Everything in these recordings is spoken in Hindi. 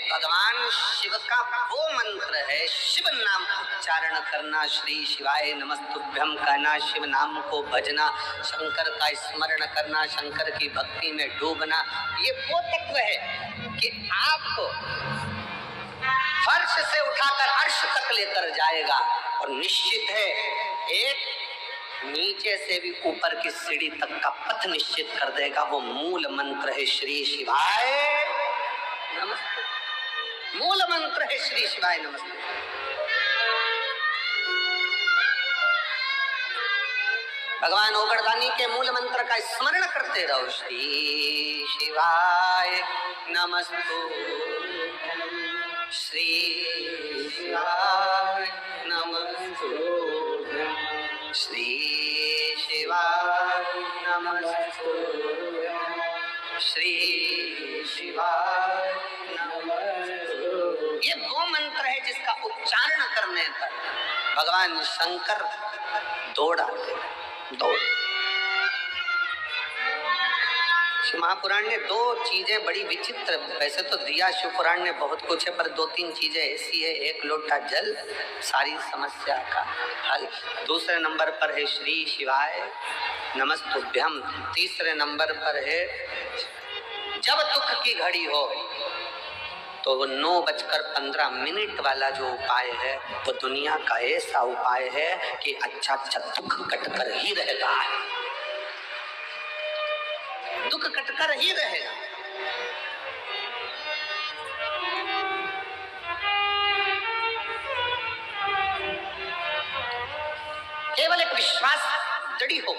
भगवान शिव का वो मंत्र है, शिव नाम उच्चारण करना, श्री शिवाय नमस्तुभ्यम कहना, शिव नाम को भजना, शंकर का स्मरण करना, शंकर की भक्ति में डूबना। ये वो तत्व है कि आपको फर्श से उठाकर अर्श तक लेकर जाएगा और निश्चित है एक नीचे से भी ऊपर की सीढ़ी तक का पथ निश्चित कर देगा। वो मूल मंत्र है श्री शिवाय नमस्ते। मूल मंत्र है श्री शिवाय नमस्ते। भगवान ओगड़दानी के मूल मंत्र का स्मरण करते रहो। श्री शिवाय नमस्तु, श्री शिवाय नमस्तु, श्री शिवाय नमस्तु, श्री शिवाय नमस्तु। ये वो मंत्र है जिसका उच्चारण करने पर भगवान शंकर दौड़ आते हैं। दौड़। शिव महापुराण ने दो चीजें बड़ी विचित्र, वैसे तो दिया शिव पुराण ने बहुत कुछ है, पर दो तीन चीजें ऐसी है। एक लोटा जल सारी समस्या का हल। दूसरे नंबर पर है श्री शिवाय नमस्तुभ्यम। तीसरे नंबर पर है जब दुख की घड़ी हो तो वो 9:15 वाला जो उपाय है वो दुनिया का ऐसा उपाय है कि अच्छा दुख कटकर ही रहेगा। दुख कटकर ही रहेगा। केवल एक विश्वास जड़ी हो।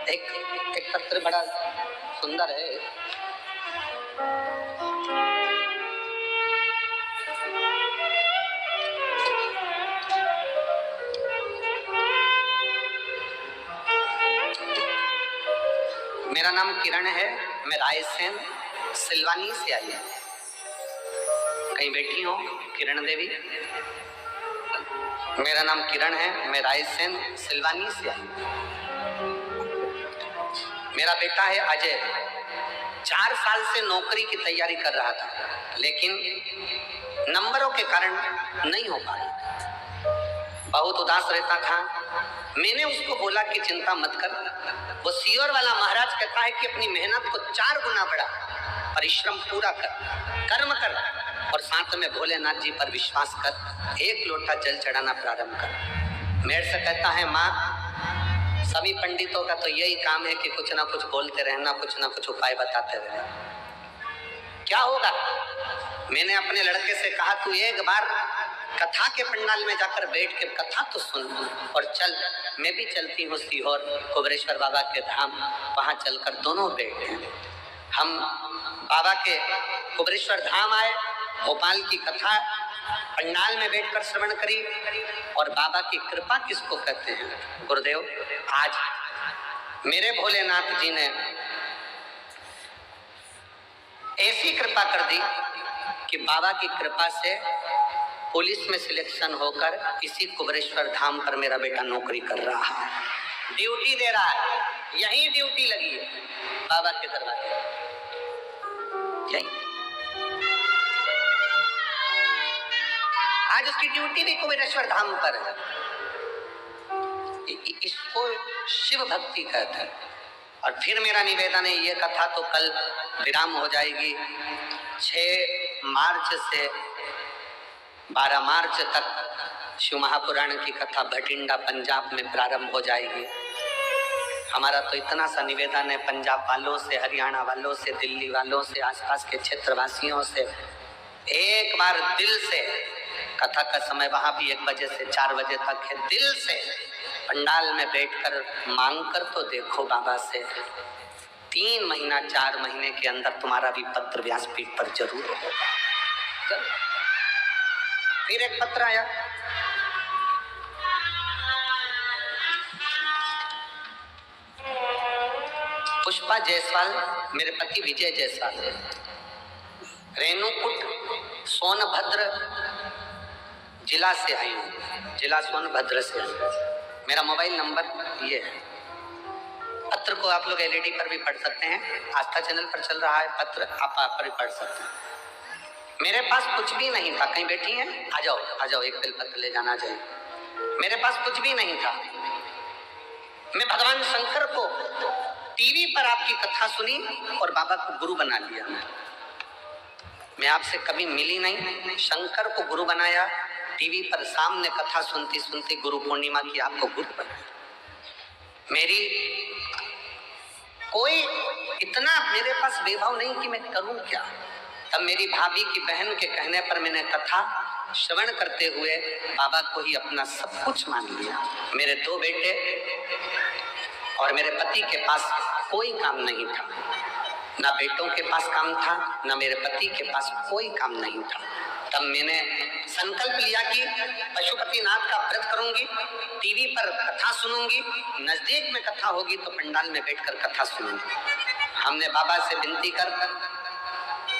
एक पत्र बड़ा सुंदर है। मेरा नाम किरण है, मैं रायसेन सिलवानी से आई हूँ। कहीं बैठी हो किरण देवी? मेरा नाम किरण है, मैं रायसेन सिलवानी से आई हूँ। मेरा बेटा है अजय, 4 साल से नौकरी की तैयारी कर रहा था, लेकिन नंबरों के कारण नहीं हो पाया। बहुत उदास रहता था। मैंने उसको बोला कि चिंता मत कर। वो सीहोर वाला महाराज कहता है कि अपनी मेहनत को 4 गुना बढ़ा, परिश्रम पूरा कर, कर्म कर और साथ में भोलेनाथ जी पर विश्वास कर, 1 लोटा जल चढ़ाना प्रारंभ कर। मेरे से कहता है माँ, सभी पंडितों का तो यही काम है कि कुछ ना कुछ बोलते रहना, कुछ ना कुछ उपाय बताते रहना, क्या होगा? मैंने अपने लड़के से कहा तू एक बार कथा के पंडाल में जाकर बैठ के कथा तो सुन और चल। मैं भी चलती हूँ सीहोर कुबरेश्वर बाबा के धाम, वहां चलकर दोनों बैठे। हम बाबा के कुबरेश्वर धाम आए, भोपाल की कथा पंडाल में बैठकर श्रवण करी। और बाबा की कृपा किसको कहते हैं? गुरुदेव, आज मेरे भोलेनाथ जी ने ऐसी कृपा कर दी कि बाबा की कृपा से पुलिस में सिलेक्शन होकर इसी कुबरेश्वर धाम पर मेरा बेटा नौकरी कर रहा है, ड्यूटी दे रहा है। यही ड्यूटी लगी है बाबा के दरबार। आज उसकी ड्यूटी भी कुबरेश्वर धाम पर है। इसको शिव भक्ति कहते हैं। और फिर मेरा निवेदन है, ये कथा तो कल विराम हो जाएगी। 6 मार्च से 12 मार्च तक शिव महापुराण की कथा भटिंडा पंजाब में प्रारंभ हो जाएगी। हमारा तो इतना सा निवेदन है पंजाब वालों से, हरियाणा वालों से, दिल्ली वालों से, आसपास के क्षेत्रवासियों से, एक बार दिल से, कथा का समय वहां भी 1 बजे से 4 बजे तक है, दिल से पंडाल में बैठकर मांग कर तो देखो बाबा से। 3 महीना 4 महीने के अंदर तुम्हारा भी पत्र व्यासपीठ पर जरूर होगा। फिर एक पत्र आया, पुष्पा जायसवाल, मेरे पति विजय जायसवाल, रेणुकूट सोनभद्र जिला से आई हूँ, जिला सोनभद्र से। मेरा मोबाइल नंबर ये है पत्र को आप लोग एलईडी पर भी पढ़ सकते हैं, आस्था चैनल पर चल रहा है पत्र, आप पर भी पढ़ सकते हैं। मेरे पास कुछ भी नहीं था, कहीं बैठी हैं, आ जाओ एक बेल पत्र ले जाना चाहिए। मेरे पास कुछ भी नहीं था, मैं भगवान शंकर को टीवी पर आपकी कथा सुनी और बाबा को गुरु बना लिया। मैं आपसे कभी मिली नहीं, शंकर को गुरु बनाया, टीवी पर सामने कथा सुनती सुनती गुरु पूर्णिमा की आपको गुरु बनाया। मेरी कोई इतना मेरे पास वैभव नहीं कि मैं करूं क्या। तब मेरी भाभी की बहन के कहने पर मैंने कथा श्रवण करते हुए बाबा को ही अपना सब कुछ मान लिया। मेरे 2 बेटे और मेरे पति के पास कोई काम नहीं था, ना बेटों के पास काम था, ना मेरे पति के पास कोई काम नहीं था। तब मैंने संकल्प लिया कि पशुपतिनाथ का व्रत करूंगी, टीवी पर कथा सुनूंगी, नजदीक में कथा होगी तो पंडाल में बैठकर कथा सुनूंगी। हमने बाबा से विनती कर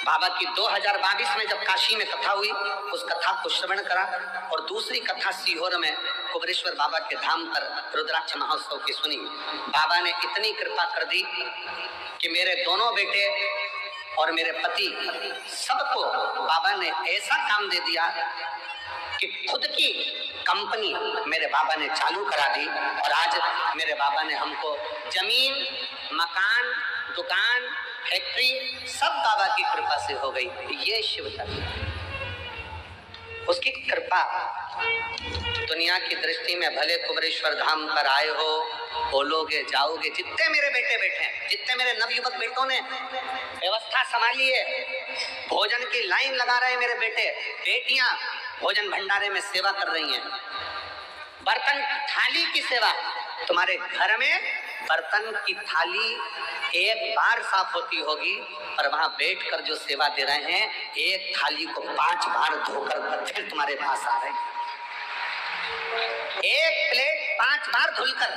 बाबा की 2022 में जब काशी में कथा हुई, उस कथा को श्रवण करा और दूसरी कथा सीहोर में कुबरेश्वर बाबा के धाम पर रुद्राक्ष महोत्सव की सुनी। बाबा ने इतनी कृपा कर दी कि मेरे दोनों बेटे और मेरे पति सबको बाबा ने ऐसा काम दे दिया कि खुद की कंपनी मेरे बाबा ने चालू करा दी। और आज मेरे बाबा ने हमको जमीन, मकान, दुकान, फैक्ट्री सब बाबा की कृपा से हो गई। ये शिव तत्व, उसकी कृपा। दुनिया की दृष्टि में भले कुबरेश्वर धाम पर आए हो, बोलोगे जाओगे, जितने मेरे बेटे बैठे हैं, जितने मेरे नवयुवक बेटों ने व्यवस्था संभाली है, भोजन की लाइन लगा रहे हैं मेरे बेटे, बेटियां भोजन भंडारे में सेवा कर रही हैं, बर्तन थाली की सेवा। तुम्हारे घर में बर्तन की थाली एक बार साफ होती होगी, पर वहां बैठकर जो सेवा दे रहे हैं, एक थाली को 5 बार धोकर फिर तुम्हारे पास आ रहे हैं। एक प्लेट 5 बार धुलकर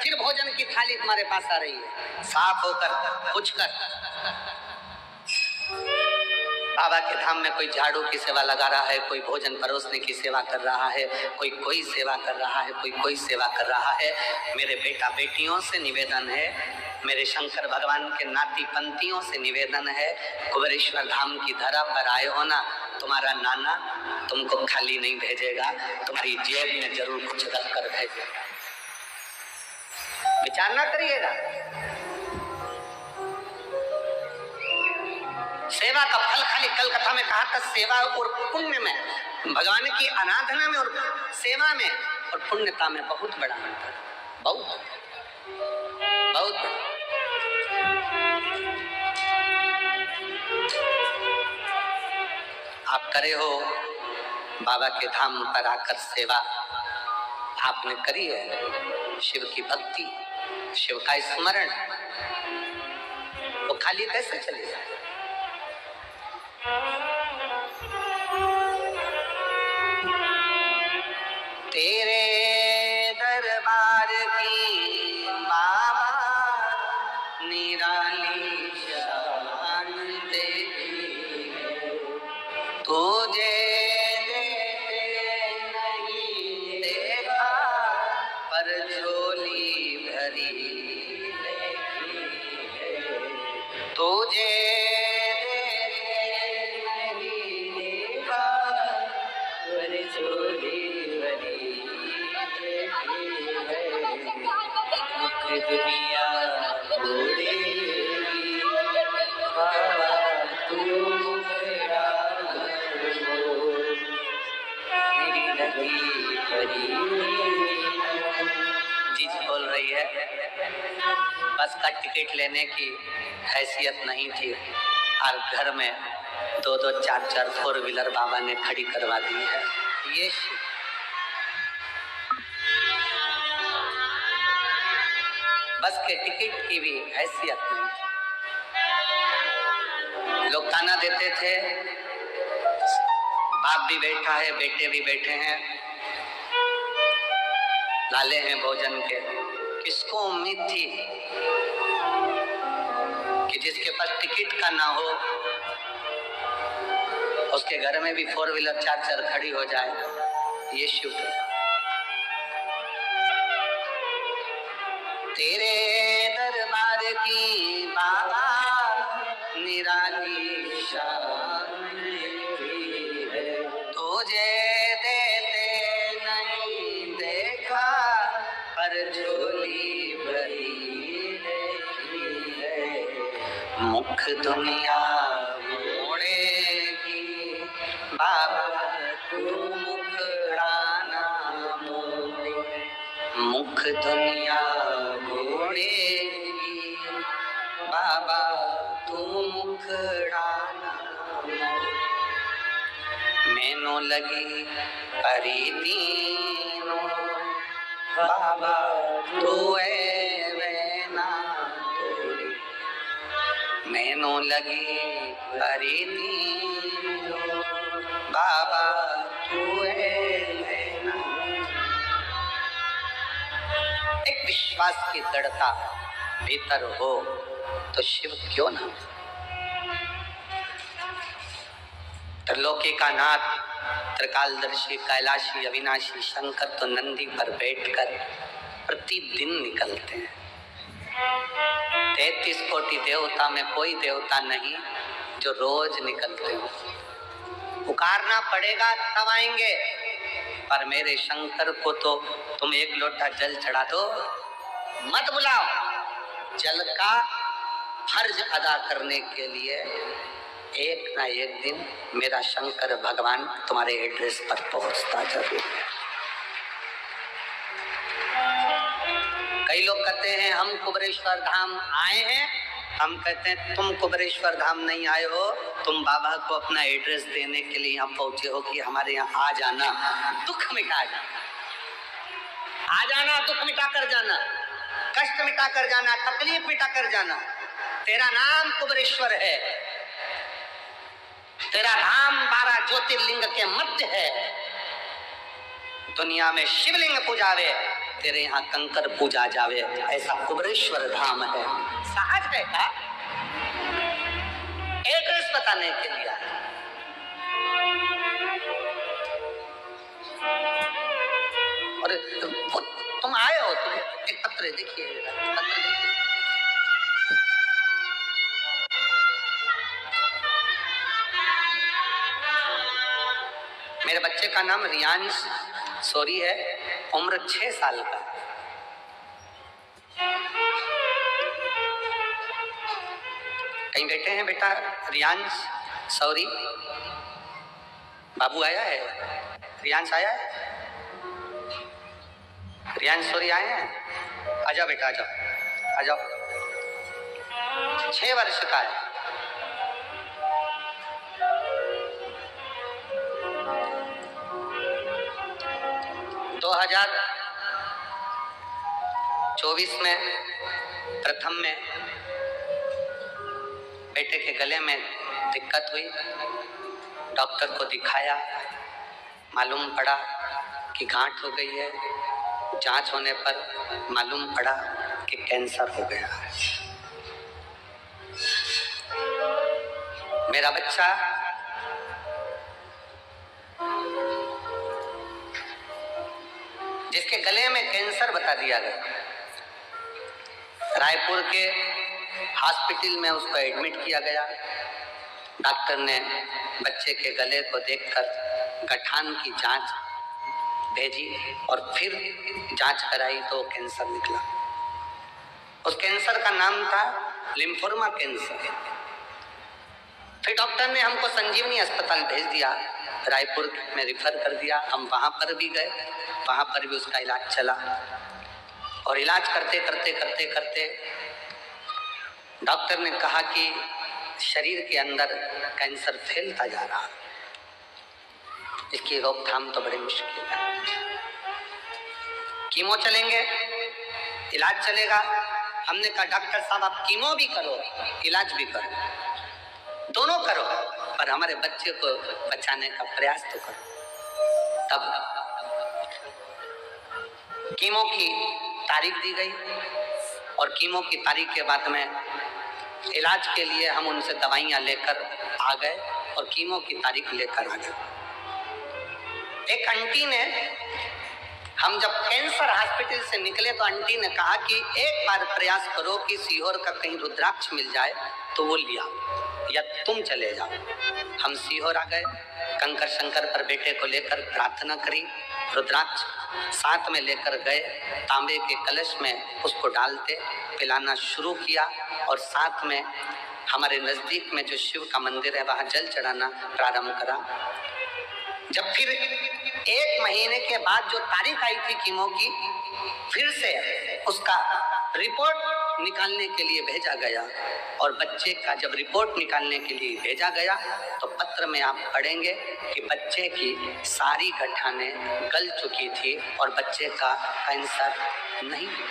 फिर भोजन की थाली तुम्हारे पास आ रही है, साफ होकर, पूछकर। बाबा के धाम में कोई झाड़ू की सेवा लगा रहा है, कोई भोजन परोसने की सेवा कर रहा है, कोई सेवा कर रहा है, कोई सेवा कर रहा है। मेरे बेटा बेटियों से निवेदन है, मेरे शंकर भगवान के नाती पंथियों से निवेदन है, कुबरेश्वर धाम की धरा पर आए हो ना, तुम्हारा नाना तुमको खाली नहीं भेजेगा, तुम्हारी जेब में जरूर कुछ रख कर भेजेगा। विचार ना करिएगा। सेवा का फल खाली कल कथा में कहा था, सेवा और पुण्य में, भगवान की आराधना में और सेवा में और पुण्यता में बहुत बड़ा अंतर, बहुत आप करे हो बाबा के धाम पर आकर सेवा आपने करी है, शिव की भक्ति, शिव का स्मरण, वो खाली कैसे चलेगा। तेरे दरबार की बाबा निराली शान तेरी, तुझे नहीं देखा पर झोली भरी, तुझे दुनिया जी बोल रही है, बस का टिकट लेने की हैसियत नहीं थी और घर में 2-2, 4-4 4 व्हीलर बाबा ने खड़ी करवा दी है। ये बस के टिकट की भी हैसियत नहीं थी। लोग ताना देते थे, बाप भी बैठा है, बेटे भी बैठे हैं, लाले हैं भोजन के। किसको उम्मीद थी कि जिसके पास टिकट का ना हो उसके घर में भी 4 व्हीलर 4-4 खड़ी हो जाए। ये शिव तेरे दर की बाबा निराली शान है, तुझे देते नहीं देखा पर झोली भरी देखी है। मुख दुनिया मोड़ेगी बाबा तू मुखड़ाना मोड़े, मुख दुनिया मोड़ेगी बाबा तू मुखड़ाना मोड़े। मैनों लगी परी तीनों बाबा तू है वैना तोड़ी, मैनों लगी परी तीनों बाबा तू है वैना। एक विश्वास की दृढ़ता भीतर हो तो शिव क्यों ना। त्रिलोकी का नाथ त्रिकालदर्शी कैलाशी अविनाशी शंकर तो नंदी पर बैठकर प्रतिदिन निकलते हैं। 33 कोटि देवता में कोई देवता नहीं जो रोज निकलते हो। पुकारना पड़ेगा तब आएंगे, पर मेरे शंकर को तो तुम एक लोटा जल चढ़ा दो, मत बुलाओ। जल का फर्ज अदा करने के लिए एक ना एक दिन मेरा शंकर भगवान तुम्हारे एड्रेस पर पहुंचता जरूर है। कई लोग कहते हैं हम कुबरेश्वर धाम आए हैं, हम कहते हैं तुम कुबरेश्वर धाम नहीं आए हो, तुम बाबा को अपना एड्रेस देने के लिए यहाँ पहुंचे हो कि हमारे यहाँ आ जाना, दुख मिटा जाना, आ जाना, दुख मिटा कर जाना, कष्ट मिटा कर जाना, तकलीफ मिटा कर जाना। तेरा नाम कुबरेश्वर है, तेरा धाम 12 ज्योतिर्लिंग के मध्य है। दुनिया में शिवलिंग पूजावे, तेरे यहाँ कंकर पूजा जावे, ऐसा कुबरेश्वर धाम है। सहज है का एड्रेस बताने के लिए। और तुम आए हो, तुम एक पत्र देखिए, पत्र देखिए। मेरे बच्चे का नाम रियांश सोरी है, उम्र 6 साल का। कहीं बैठे हैं बेटा रियांश सौरी? बाबू आया है? रियांश आया है? रियांश सौरी आए हैं? आ जाओ बेटा, आ जाओ, आ जाओ। 6 वर्ष का है। दो 2024 में प्रथम में बेटे के गले में दिक्कत हुई, डॉक्टर को दिखाया, मालूम पड़ा कि गांठ हो गई है। जांच होने पर मालूम पड़ा कि कैंसर हो गया है। मेरा बच्चा जिसके गले में कैंसर बता दिया गया, रायपुर के हॉस्पिटल में उसको एडमिट किया गया। डॉक्टर ने बच्चे के गले को देखकर गठान की जांच भेजी और फिर जांच कराई तो कैंसर निकला। उस कैंसर का नाम था लिम्फोमा कैंसर। फिर डॉक्टर ने हमको संजीवनी अस्पताल भेज दिया, रायपुर में रिफर कर दिया। हम वहां पर भी गए, वहां पर भी उसका इलाज चला और इलाज करते करते करते करते डॉक्टर ने कहा कि शरीर के अंदर कैंसर फैलता जा रहा, इसकी रोकथाम तो बड़ी मुश्किल है। कीमो चलेंगे, इलाज चलेगा। हमने कहा डॉक्टर साहब आप कीमो भी करो, इलाज भी करो, दोनों करो, पर हमारे बच्चे को बचाने का प्रयास तो करो। तब कीमो की तारीख दी गई और कीमो की तारीख के बाद में इलाज के लिए हम उनसे दवाइयां लेकर आ गए और कीमो की तारीख लेकर आ गए। एक आंटी ने हम जब कैंसर हॉस्पिटल से निकले तो आंटी ने कहा कि एक बार प्रयास करो कि सीहोर का कहीं रुद्राक्ष मिल जाए तो वो लिया, या तुम चले जाओ। हम सीहोर आ गए, कंकर शंकर पर बेटे को लेकर प्रार्थना करी, रुद्राक्ष साथ में लेकर गए, तांबे के कलश में उसको डालते पिलाना शुरू किया और साथ में हमारे नजदीक में जो शिव का मंदिर है वहां जल चढ़ाना प्रारंभ करा। जब फिर 1 महीने के बाद जो तारीख आई थी कीमो की, फिर से उसका रिपोर्ट निकालने के लिए भेजा गया और बच्चे का जब रिपोर्ट निकालने के लिए भेजा गया तो पत्र में आप पढ़ेंगे कि बच्चे की सारी गठानें गल चुकी थी और बच्चे का कैंसर नहीं हुआ।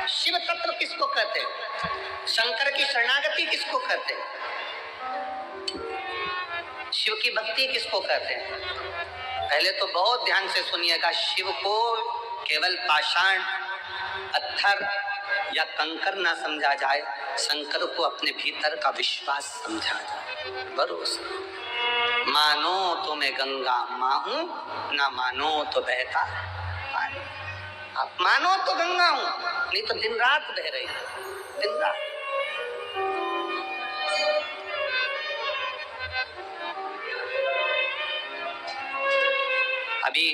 शिव तत्व किसको कहते हैं? शंकर की शरणागति किसको कहते हैं? शिव की भक्ति किसको कहते हैं? पहले तो बहुत ध्यान से सुनिएगा। शिव को केवल पाषाण, पत्थर या कंकर ना समझा जाए, शंकर को अपने भीतर का विश्वास समझा जाए, भरोसा। मानो तो मैं गंगा माँ हूं, ना मानो तो बहता पानी। आप मानो तो गंगा हूं, नहीं तो दिन रात बह रही है, दिन रात। अभी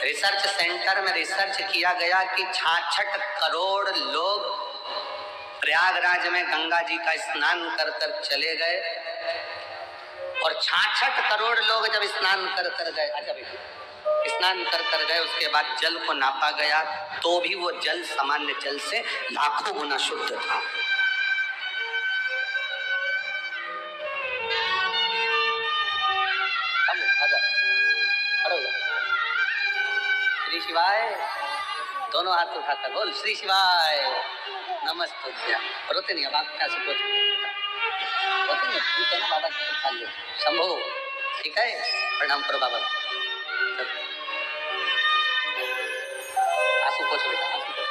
रिसर्च सेंटर में रिसर्च किया गया कि 66 करोड़ लोग प्रयागराज में गंगा जी का स्नान कर कर चले गए और 66 करोड़ लोग जब स्नान कर कर गए, स्नान कर कर गए, उसके बाद जल को नापा गया तो भी वो जल सामान्य जल से लाखों गुना शुद्ध था। श्री शिवाय, दोनों हाथ उठाकर बोल श्री शिवाय नमस्ते। रोते नहीं, अब आप क्या से रोते नहीं, ठीक है ना बाबा की कृपा ले शंभो, ठीक है, प्रणाम करो बाबा। आंसू पोछो बेटा, आंसू पोछो।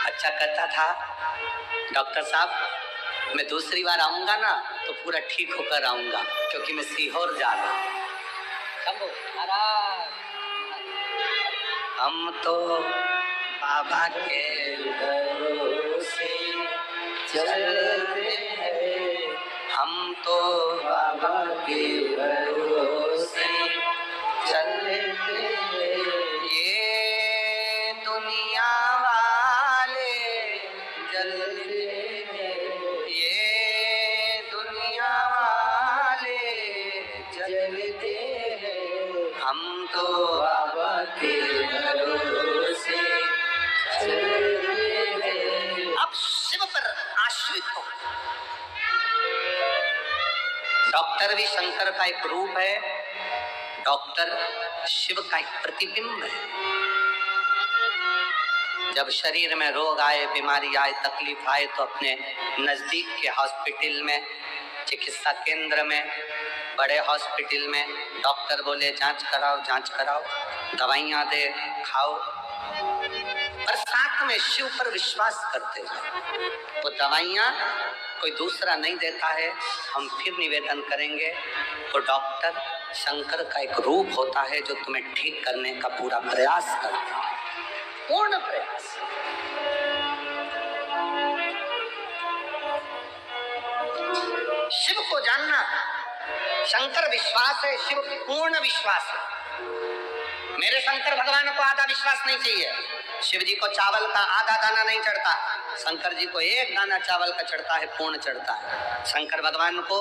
अच्छा कहता था डॉक्टर साहब, मैं दूसरी बार आऊंगा ना तो पूरा ठीक होकर आऊंगा, क्योंकि मैं सीहोर जा रहा हूं। हम तो बाबा के भरोसे चलते हैं, हम तो बाबा के भरोसे चलते हैं। ये दुनिया वाले जलते हैं, ये दुनिया वाले जलते हैं, हम तो बाबा के भरोसे चलते हैं। अब शिव पर आश्रित हो। डॉक्टर भी शंकर का एक रूप है, डॉक्टर शिव का एक प्रतिबिंब है। जब शरीर में रोग आए, बीमारी आए, तकलीफ आए तो अपने नजदीक के हॉस्पिटल में, चिकित्सा केंद्र में, बड़े हॉस्पिटल में डॉक्टर बोले जांच कराओ, दवाइयां दे, खाओ, और साथ में शिव पर विश्वास करते जाओ। वो दवाइयां कोई दूसरा नहीं देता है। हम फिर निवेदन करेंगे, तो डॉक्टर शंकर का एक रूप होता है जो तुम्हें ठीक करने का पूरा प्रयास करता है, पूर्ण प्रयास। शिव को जानना, शंकर विश्वास है, शिव पूर्ण विश्वास है। मेरे शंकर भगवान को आधा विश्वास नहीं चाहिए। शिव जी को चावल का आधा दाना नहीं चढ़ता, शंकर जी को एक दाना चावल का चढ़ता है, पूर्ण चढ़ता है। शंकर भगवान को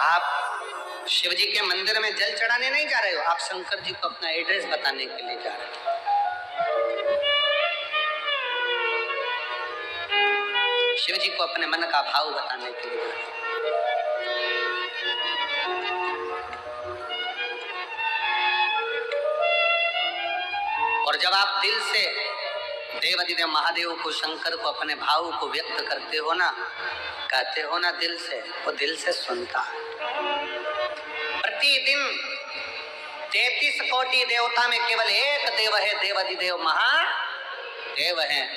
आप शिव जी के मंदिर में जल चढ़ाने नहीं जा रहे हो, आप शंकर जी को अपना एड्रेस बताने के लिए जा रहे हो। शिव जी को अपने मन का भाव बताने के लिए जा रहे हो। और जब आप दिल से देवाधिदेव महादेव को, शंकर को, अपने भाव को व्यक्त करते हो ना, कहते हो ना दिल से, वो दिल से सुनता है। प्रतिदिन 33 कोटि देवता में केवल एक देव है, देवाधिदेव महादेव है,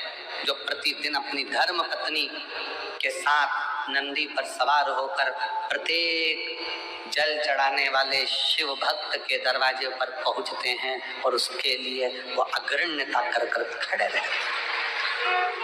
जो प्रतिदिन अपनी धर्म पत्नी के साथ नंदी पर सवार होकर प्रत्येक जल चढ़ाने वाले शिव भक्त के दरवाजे पर पहुंचते हैं और उसके लिए वो अग्रण्यता कर खड़े रहते हैं।